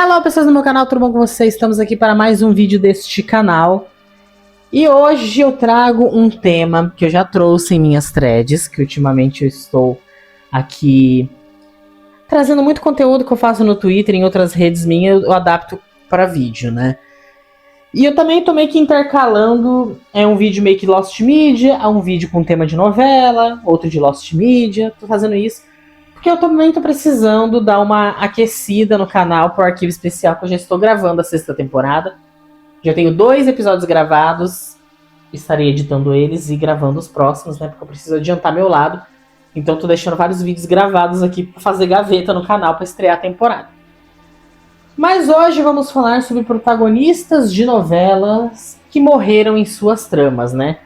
Hello, pessoas do meu canal, tudo bom com vocês? Estamos aqui para mais um vídeo deste canal. E hoje eu trago um tema que eu já trouxe em minhas threads, que ultimamente eu estou aqui trazendo muito conteúdo que eu faço no Twitter e em outras redes minhas, eu adapto para vídeo, né? E eu também tô meio que intercalando um vídeo meio que Lost Media, um vídeo com tema de novela, outro de Lost Media, tô fazendo isso. Porque eu também tô precisando dar uma aquecida no canal pro arquivo especial que eu já estou gravando a 6ª temporada. Já tenho 2 episódios gravados, estarei editando eles e gravando os próximos, né? Porque eu preciso adiantar meu lado. Então tô deixando vários vídeos gravados aqui pra fazer gaveta no canal pra estrear a temporada. Mas hoje vamos falar sobre protagonistas de novelas que morreram em suas tramas, né?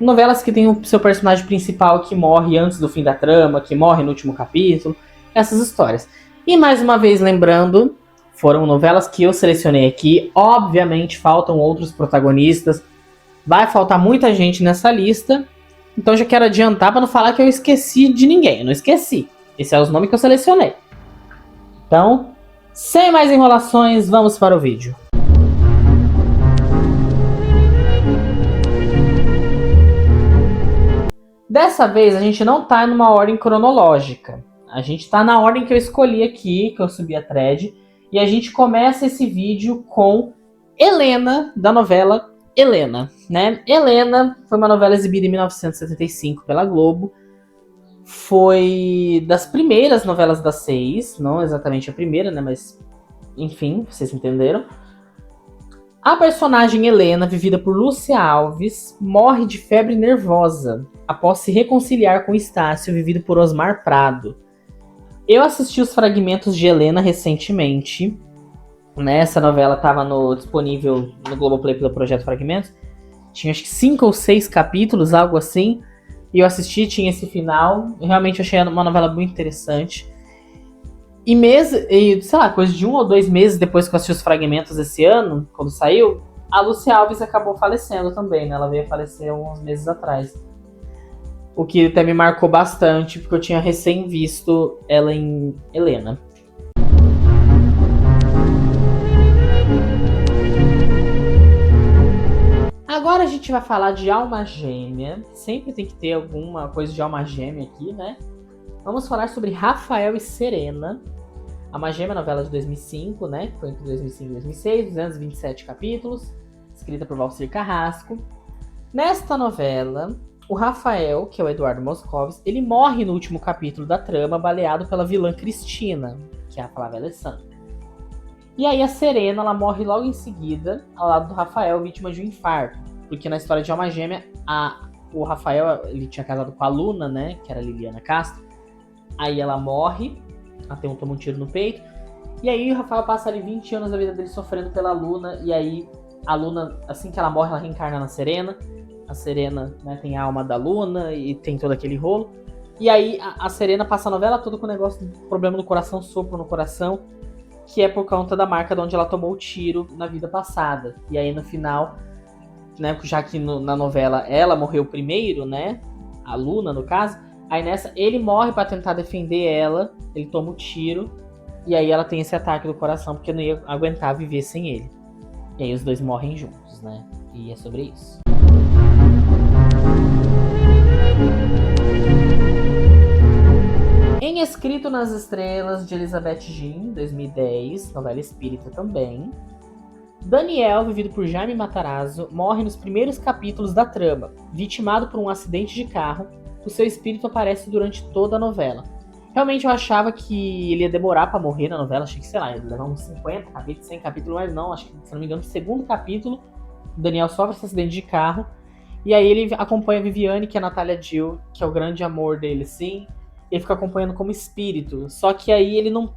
Novelas que tem o seu personagem principal que morre antes do fim da trama, que morre no último capítulo, essas histórias. E mais uma vez lembrando, foram novelas que eu selecionei aqui. Obviamente faltam outros protagonistas, vai faltar muita gente nessa lista. Então já quero adiantar para não falar que eu esqueci de ninguém. Eu não esqueci. Esses são os nomes que eu selecionei. Então, sem mais enrolações, vamos para o vídeo. Dessa vez a gente não tá numa ordem cronológica. A gente tá na ordem que eu escolhi aqui, que eu subi a thread. E a gente começa esse vídeo com Helena, da novela Helena, né? Helena foi uma novela exibida em 1975 pela Globo. Foi das primeiras novelas das 6, não exatamente a primeira, né? Mas, enfim, vocês entenderam. A personagem Helena, vivida por Lúcia Alves, morre de febre nervosa após se reconciliar com Estácio, vivido por Osmar Prado. Eu assisti os fragmentos de Helena recentemente. Né? Essa novela estava disponível no Globoplay pelo Projeto Fragmentos. Tinha acho que 5 ou 6 capítulos, algo assim. E eu assisti, tinha esse final. Eu realmente achei uma novela muito interessante. E sei lá, coisa de 1 ou 2 meses depois que eu assisti os fragmentos esse ano, quando saiu, a Lúcia Alves acabou falecendo também, né? Ela veio a falecer uns meses atrás. O que até me marcou bastante, porque eu tinha recém visto ela em Helena. Agora a gente vai falar de Alma Gêmea. Sempre tem que ter alguma coisa de Alma Gêmea aqui, né? Vamos falar sobre Rafael e Serena. Alma Gêmea, novela de 2005, né? Foi entre 2005 e 2006, 227 capítulos, escrita por Valcir Carrasco. Nesta novela, o Rafael, que é o Eduardo Moscovis, ele morre no último capítulo da trama, baleado pela vilã Cristina, que é a Flávia Alessandra. E aí a Serena, ela morre logo em seguida, ao lado do Rafael, vítima de um infarto. Porque na história de Alma Gêmea, o Rafael, ele tinha casado com a Luna, né? Que era a Liliana Castro. Aí ela morre, toma um tiro no peito. E aí o Rafael passa ali 20 anos da vida dele sofrendo pela Luna. E aí a Luna, assim que ela morre, ela reencarna na Serena. A Serena, né, tem a alma da Luna e tem todo aquele rolo. E aí a Serena passa a novela toda com o negócio do problema no coração, sopro no coração, que é por conta da marca de onde ela tomou o tiro na vida passada. E aí no final, né, já que na novela ela morreu primeiro, né, a Luna no caso, aí nessa ele morre pra tentar defender ela, ele toma o tiro, e aí ela tem esse ataque do coração, porque não ia aguentar viver sem ele. E aí os dois morrem juntos, né, e é sobre isso. Em Escrito nas Estrelas, de Elizabeth Jean, 2010, novela espírita também. Daniel, vivido por Jaime Matarazzo, morre nos primeiros capítulos da trama. Vitimado por um acidente de carro, o seu espírito aparece durante toda a novela. Realmente eu achava que ele ia demorar pra morrer na novela, achei que, sei lá, ia levar uns 50 capítulos, 100 capítulos, mas não, acho que, se não me engano, no segundo capítulo, o Daniel sofre esse acidente de carro, e aí ele acompanha a Viviane, que é a Natália Dill, que é o grande amor dele, sim. Ele fica acompanhando como espírito. Só que aí ele não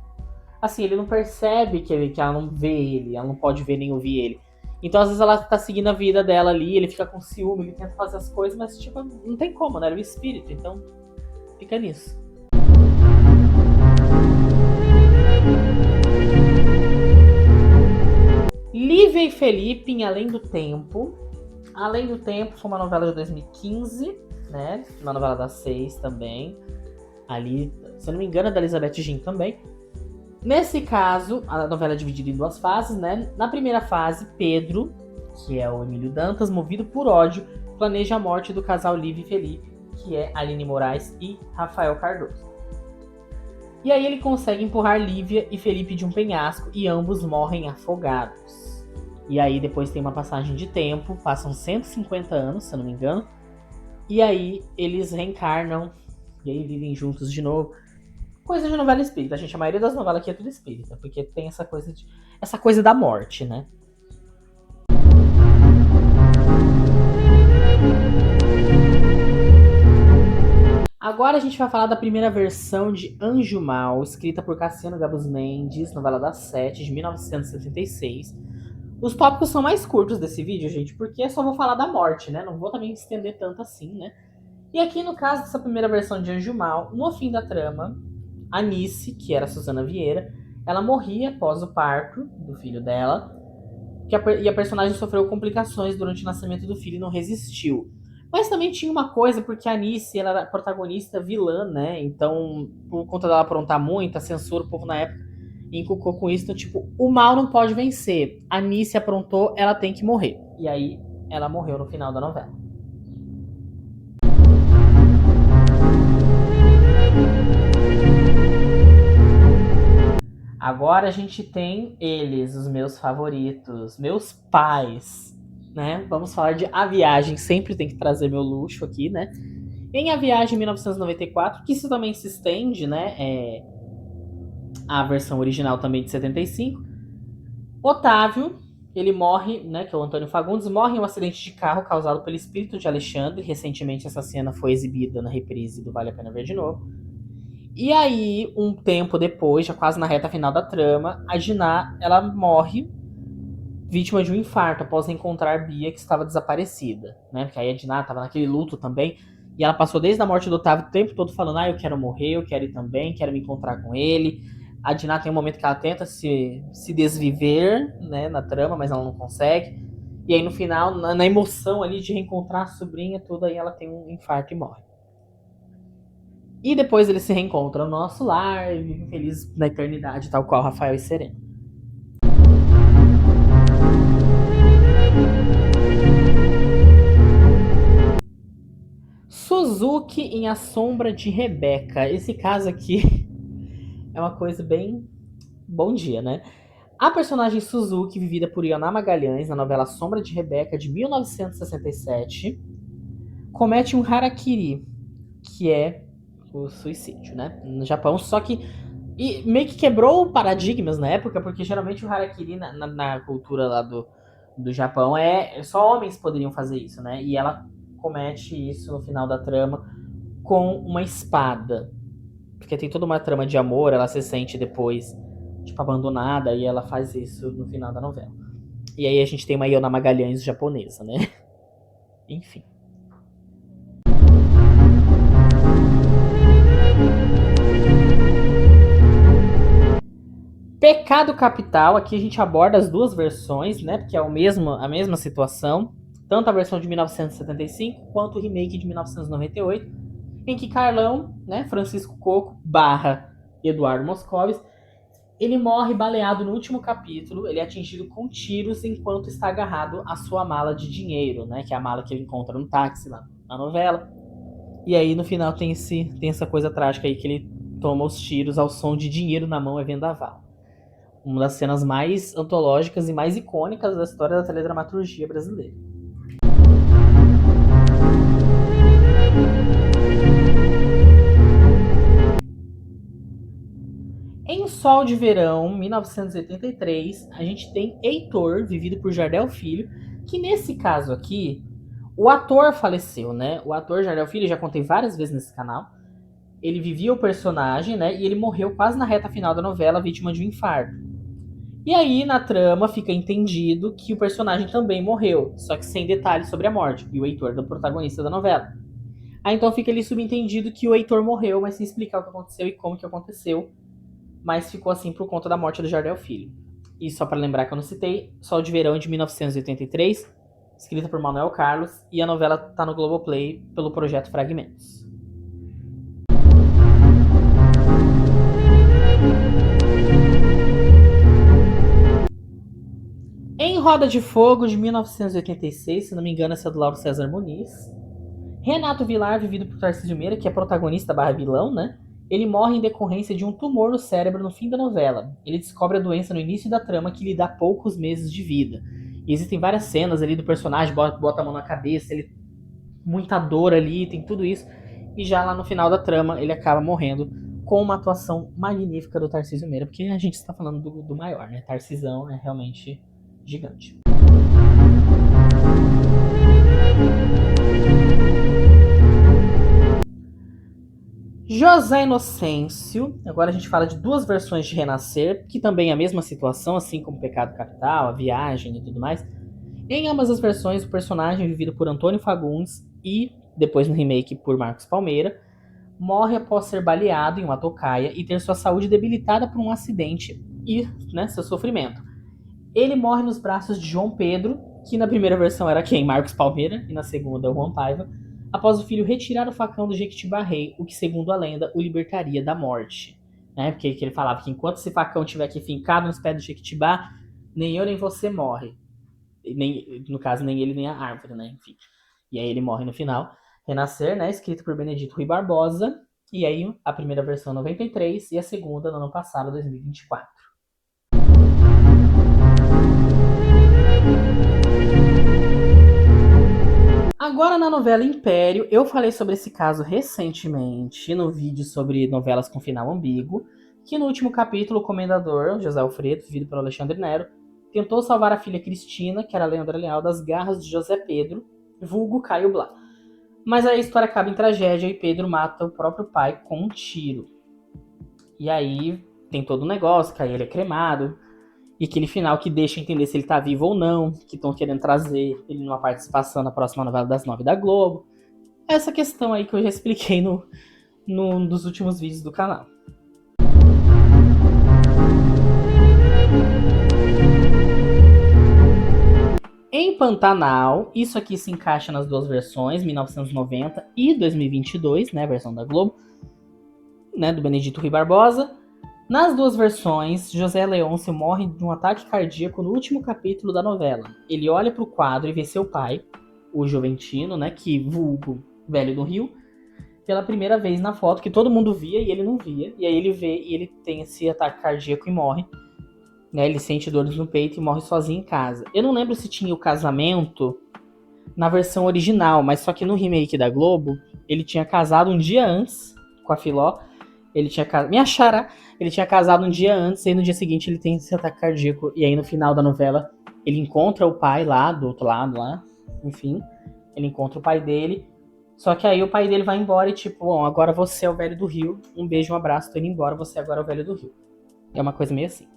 percebe que ela não vê ele, ela não pode ver nem ouvir ele. Então às vezes ela tá seguindo a vida dela ali, ele fica com ciúme, ele tenta fazer as coisas, mas tipo, não tem como, né? Ele é o espírito, então fica nisso. Lívia e Felipe em Além do Tempo. Além do Tempo foi uma novela de 2015, né? Uma novela das 6 também. Ali, se eu não me engano, é da Elizabeth Jean também. Nesse caso, a novela é dividida em duas fases, né? Na primeira fase, Pedro, que é o Emílio Dantas, movido por ódio, planeja a morte do casal Lívia e Felipe, que é Aline Moraes e Rafael Cardoso. E aí ele consegue empurrar Lívia e Felipe de um penhasco e ambos morrem afogados. E aí depois tem uma passagem de tempo, passam 150 anos, se eu não me engano, e aí eles reencarnam e aí vivem juntos de novo. Coisa de novela espírita, gente. A maioria das novelas aqui é tudo espírita, porque tem essa coisa da morte, né? Agora a gente vai falar da primeira versão de Anjo Mal, escrita por Cassiano Gabus Mendes, novela das 7, de 1976. Os tópicos são mais curtos desse vídeo, gente, porque eu só vou falar da morte, né? Não vou também estender tanto assim, né? E aqui, no caso dessa primeira versão de Anjo Mal, no fim da trama, a Nice, que era a Suzana Vieira, ela morria após o parto do filho dela, e a personagem sofreu complicações durante o nascimento do filho e não resistiu. Mas também tinha uma coisa, porque a Anice ela era protagonista vilã, né? Então, por conta dela aprontar muito, a censura, o povo na época inculcou com isso. Então, tipo, o mal não pode vencer. A Anice aprontou, ela tem que morrer. E aí, ela morreu no final da novela. Agora a gente tem eles, os meus favoritos, meus pais, né? Vamos falar de A Viagem, sempre tem que trazer meu luxo aqui, né? Em A Viagem 1994, que isso também se estende, né? A versão original também de 75. Otávio, ele morre, né? Que é o Antônio Fagundes, morre em um acidente de carro causado pelo espírito de Alexandre. Recentemente essa cena foi exibida na reprise do Vale a Pena Ver de Novo. E aí, um tempo depois, já quase na reta final da trama, a Diná, ela morre vítima de um infarto após reencontrar Bia, que estava desaparecida, né? Porque aí a Diná estava naquele luto também, e ela passou desde a morte do Otávio o tempo todo falando, eu quero morrer, eu quero ir também, quero me encontrar com ele. A Diná tem um momento que ela tenta se desviver, né, na trama, mas ela não consegue. E aí no final, na emoção ali de reencontrar a sobrinha, tudo, aí ela tem um infarto e morre. E depois eles se reencontram no nosso lar e vivem felizes na eternidade, tal qual Rafael e Serena. Suzuki em A Sombra de Rebeca. Esse caso aqui é uma coisa bem... Bom dia, né? A personagem Suzuki, vivida por Ioná Magalhães na novela Sombra de Rebeca, de 1967, comete um harakiri, que é o suicídio, né? No Japão, só que e meio que quebrou paradigmas na época, porque geralmente o harakiri na cultura lá do Japão só homens poderiam fazer isso, né? E ela comete isso no final da trama com uma espada. Porque tem toda uma trama de amor, ela se sente depois, tipo, abandonada, e ela faz isso no final da novela. E aí a gente tem uma Ioná Magalhães japonesa, né? Enfim. Pecado Capital, aqui a gente aborda as duas versões, né? Porque é a mesma situação. Tanto a versão de 1975 quanto o remake de 1998, em que Carlão, né, Francisco Coco barra Eduardo Moscovis, ele morre baleado no último capítulo. Ele é atingido com tiros enquanto está agarrado à sua mala de dinheiro, né? Que é a mala que ele encontra no táxi lá na novela. E aí no final tem essa coisa trágica aí que ele toma os tiros ao som de Dinheiro na Mão é Vendaval. Uma das cenas mais antológicas e mais icônicas da história da teledramaturgia brasileira. Em Sol de Verão, 1983, a gente tem Heitor, vivido por Jardel Filho, que nesse caso aqui, o ator faleceu, né? O ator Jardel Filho, já contei várias vezes nesse canal, ele vivia o personagem, né? E ele morreu quase na reta final da novela, vítima de um infarto. E aí, na trama, fica entendido que o personagem também morreu, só que sem detalhes sobre a morte, e o Heitor é o protagonista da novela. Aí então fica ali subentendido que o Heitor morreu, mas sem explicar o que aconteceu e como que aconteceu, mas ficou assim por conta da morte do Jardel Filho. E só para lembrar que eu não citei, Sol de Verão de 1983, escrita por Manuel Carlos, e a novela tá no Globoplay pelo projeto Roda de Fogo, de 1986, se não me engano, essa é do Lauro César Muniz. Renato Vilar, vivido por Tarcísio Meira, que é protagonista barra vilão, né? Ele morre em decorrência de um tumor no cérebro no fim da novela. Ele descobre a doença no início da trama, que lhe dá poucos meses de vida. E existem várias cenas ali do personagem, bota a mão na cabeça, ele muita dor ali, tem tudo isso. E já lá no final da trama, ele acaba morrendo com uma atuação magnífica do Tarcísio Meira, porque a gente está falando do maior, né? Tarcisão é realmente gigante. José Inocêncio, agora a gente fala de duas versões de Renascer, que também é a mesma situação, assim como Pecado Capital, A Viagem e tudo mais. Em ambas as versões, o personagem, vivido por Antônio Fagundes e, depois no remake, por Marcos Palmeira, morre após ser baleado em uma tocaia e ter sua saúde debilitada por um acidente e, né, seu sofrimento. Ele morre nos braços de João Pedro, que na primeira versão era quem? Marcos Palmeira, e na segunda, o Juan Paiva, após o filho retirar o facão do Jequitibá Rei, o que, segundo a lenda, o libertaria da morte. Né? Porque ele falava que enquanto esse facão estiver aqui fincado nos pés do Jequitibá, nem eu nem você morre. Nem, no caso, nem ele nem a árvore, né? Enfim. E aí ele morre no final. Renascer, né? Escrito por Benedito Rui Barbosa. E aí a primeira versão 93 e a segunda no ano passado, 2024. Agora na novela Império, eu falei sobre esse caso recentemente no vídeo sobre novelas com final ambíguo, que no último capítulo o comendador, José Alfredo, vivido por Alexandre Nero, tentou salvar a filha Cristina, que era a Leandra Leal, das garras de José Pedro, vulgo Caio Blá. Mas aí a história acaba em tragédia e Pedro mata o próprio pai com um tiro. E aí tem todo um negócio, que aí ele é cremado, e aquele final que deixa entender se ele tá vivo ou não, que estão querendo trazer ele numa participação na próxima novela das 9 da Globo. Essa questão aí que eu já expliquei num dos últimos vídeos do canal. Em Pantanal, isso aqui se encaixa nas duas versões, 1990 e 2022, né, a versão da Globo, né, do Benedito Rui Barbosa. Nas duas versões, José Leôncio morre de um ataque cardíaco no último capítulo da novela. Ele olha para o quadro e vê seu pai, o Juventino, né, que vulgo Velho do Rio, pela primeira vez na foto, que todo mundo via e ele não via. E aí ele vê e ele tem esse ataque cardíaco e morre. Né, ele sente dores no peito e morre sozinho em casa. Eu não lembro se tinha o casamento na versão original, mas só que no remake da Globo, ele tinha casado um dia antes com a Filó. Ele tinha casado. Minha xará! Ele tinha casado um dia antes e aí no dia seguinte ele tem esse ataque cardíaco. E aí no final da novela ele encontra o pai lá, do outro lado lá. Enfim, ele encontra o pai dele. Só que aí o pai dele vai embora e tipo, bom, agora você é o Velho do Rio. Um beijo, um abraço, tô indo embora, você agora é o Velho do Rio. É uma coisa meio assim.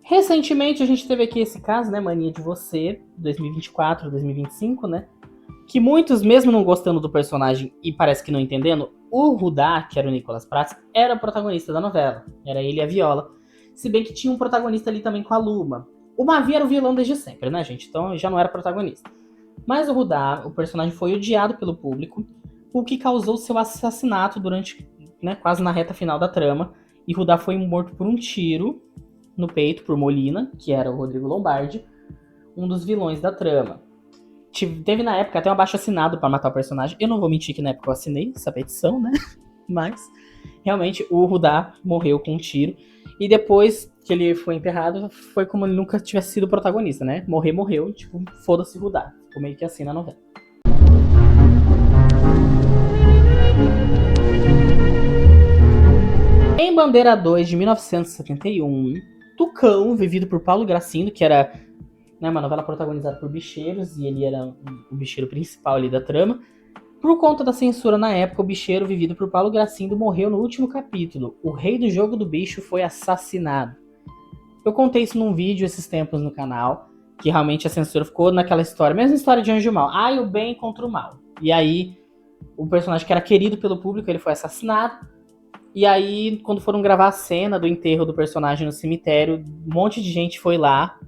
Recentemente a gente teve aqui esse caso, né, Mania de Você, 2024, 2025, né, que muitos, mesmo não gostando do personagem e parece que não entendendo, o Rudá, que era o Nicolas Prats, era o protagonista da novela, era ele e a Viola, se bem que tinha um protagonista ali também com a Luma. O Mavi era o vilão desde sempre, né, gente, então já não era protagonista. Mas o Rudá, o personagem foi odiado pelo público, o que causou seu assassinato durante, né, quase na reta final da trama, e Rudá foi morto por um tiro no peito por Molina, que era o Rodrigo Lombardi, um dos vilões da trama. Teve na época até um abaixo-assinado para matar o personagem. Eu não vou mentir que na época eu assinei essa petição, né? Mas, realmente, o Rudá morreu com um tiro. E depois que ele foi enterrado, foi como ele nunca tivesse sido protagonista, né? Morreu. Tipo, foda-se Rudá. Ficou meio que assim na novela. Em Bandeira 2, de 1971, Tucão, vivido por Paulo Gracindo, que era, né, uma novela protagonizada por bicheiros, e ele era o bicheiro principal ali da trama. Por conta da censura na época, o bicheiro, vivido por Paulo Gracindo, morreu no último capítulo. O rei do jogo do bicho foi assassinado. Eu contei isso num vídeo esses tempos no canal, que realmente a censura ficou naquela história, mesma história de Anjo e o Mal. Ah, o bem contra o mal. E aí, o personagem que era querido pelo público, ele foi assassinado. E aí, quando foram gravar a cena do enterro do personagem no cemitério, um monte de gente foi lá.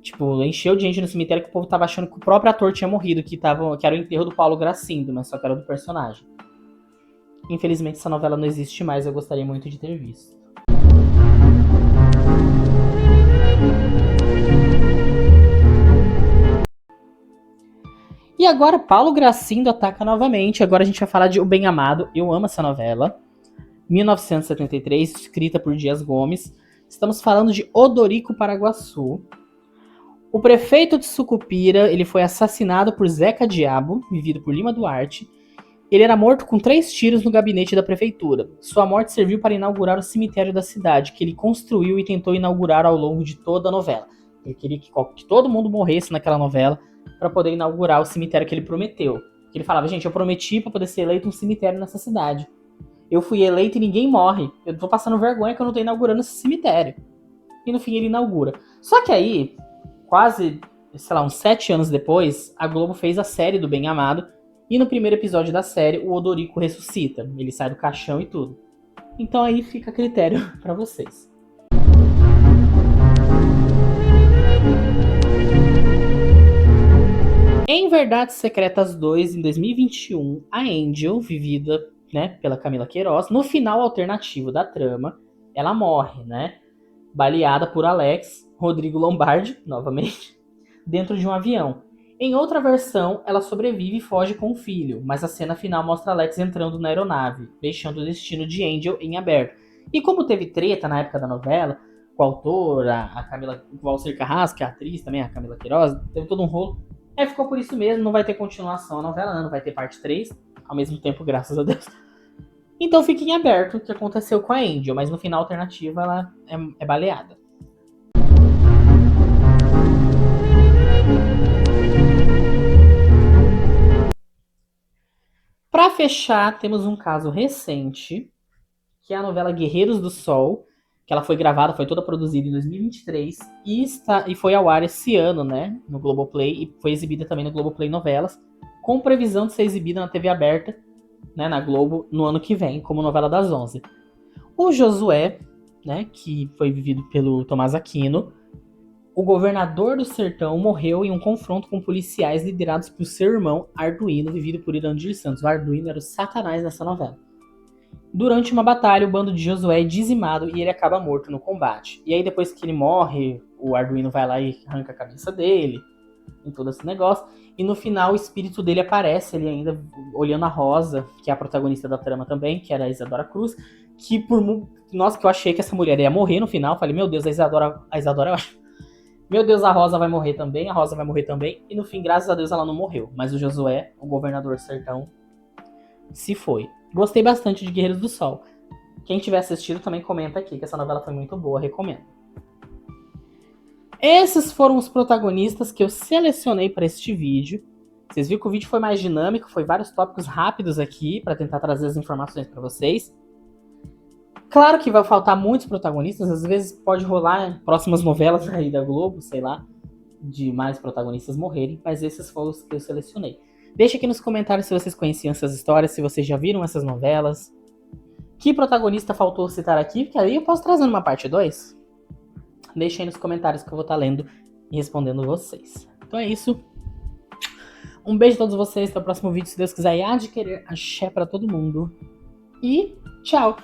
Tipo, encheu de gente no cemitério que o povo tava achando que o próprio ator tinha morrido, que era o enterro do Paulo Gracindo, mas só que era do personagem. Infelizmente essa novela não existe mais, eu gostaria muito de ter visto. E agora Paulo Gracindo ataca novamente. Agora a gente vai falar de O Bem Amado. Eu amo essa novela. 1973, escrita por Dias Gomes. Estamos falando de Odorico Paraguaçu. O prefeito de Sucupira, ele foi assassinado por Zeca Diabo, vivido por Lima Duarte. Ele era morto com 3 tiros no gabinete da prefeitura. Sua morte serviu para inaugurar o cemitério da cidade, que ele construiu e tentou inaugurar ao longo de toda a novela. Ele queria que todo mundo morresse naquela novela para poder inaugurar o cemitério que ele prometeu. Ele falava, gente, eu prometi para poder ser eleito um cemitério nessa cidade. Eu fui eleito e ninguém morre. Eu tô passando vergonha que eu não tô inaugurando esse cemitério. E no fim ele inaugura. Só que aí, quase, sei lá, uns 7 anos depois, a Globo fez a série do Bem Amado. E no primeiro episódio da série, o Odorico ressuscita. Ele sai do caixão e tudo. Então aí fica a critério para vocês. Em Verdades Secretas 2, em 2021, a Angel, vivida, né, pela Camila Queiroz, no final alternativo da trama, ela morre, né? Baleada por Alex, Rodrigo Lombardi, novamente, dentro de um avião. Em outra versão, ela sobrevive e foge com o filho, mas a cena final mostra Alex entrando na aeronave, deixando o destino de Angel em aberto. E como teve treta na época da novela, com a autora, a Camila, o Valcir Carrasco, que é a atriz também, a Camila Queiroz, teve todo um rolo. Aí ficou por isso mesmo, não vai ter continuação a novela, não vai ter parte 3, ao mesmo tempo, graças a Deus. Então fica em aberto o que aconteceu com a Angel, mas no final a alternativa ela é baleada. Para fechar, temos um caso recente, que é a novela Guerreiros do Sol, que ela foi gravada, foi toda produzida em 2023 e foi ao ar esse ano, né, no Globoplay, e foi exibida também no Globoplay Novelas, com previsão de ser exibida na TV aberta, né, na Globo, no ano que vem, como novela das 11. O Josué, né, que foi vivido pelo Tomás Aquino, o governador do sertão morreu em um confronto com policiais liderados por seu irmão Arduino, vivido por Irandir Santos. O Arduino era o satanás nessa novela. Durante uma batalha, o bando de Josué é dizimado e ele acaba morto no combate. E aí depois que ele morre, o Arduino vai lá e arranca a cabeça dele, em todo esse negócio. E no final o espírito dele aparece, ele ainda olhando a Rosa, que é a protagonista da trama também, que era a Isadora Cruz, que por... Nossa, que eu achei que essa mulher ia morrer no final. Falei, meu Deus, a Isadora eu acho... Meu Deus, a Rosa vai morrer também, e no fim, graças a Deus, ela não morreu. Mas o Josué, o governador sertão, se foi. Gostei bastante de Guerreiros do Sol. Quem tiver assistido também comenta aqui, que essa novela foi muito boa, recomendo. Esses foram os protagonistas que eu selecionei para este vídeo. Vocês viram que o vídeo foi mais dinâmico, foi vários tópicos rápidos aqui, para tentar trazer as informações para vocês. Claro que vai faltar muitos protagonistas, às vezes pode rolar próximas novelas aí da Globo, sei lá, de mais protagonistas morrerem, mas esses foram os que eu selecionei. Deixa aqui nos comentários se vocês conheciam essas histórias, se vocês já viram essas novelas. Que protagonista faltou citar aqui, porque aí eu posso trazer numa parte 2. Deixa aí nos comentários que eu vou estar lendo e respondendo vocês. Então é isso. Um beijo a todos vocês, até o próximo vídeo, se Deus quiser, e há de querer axé pra todo mundo. E tchau!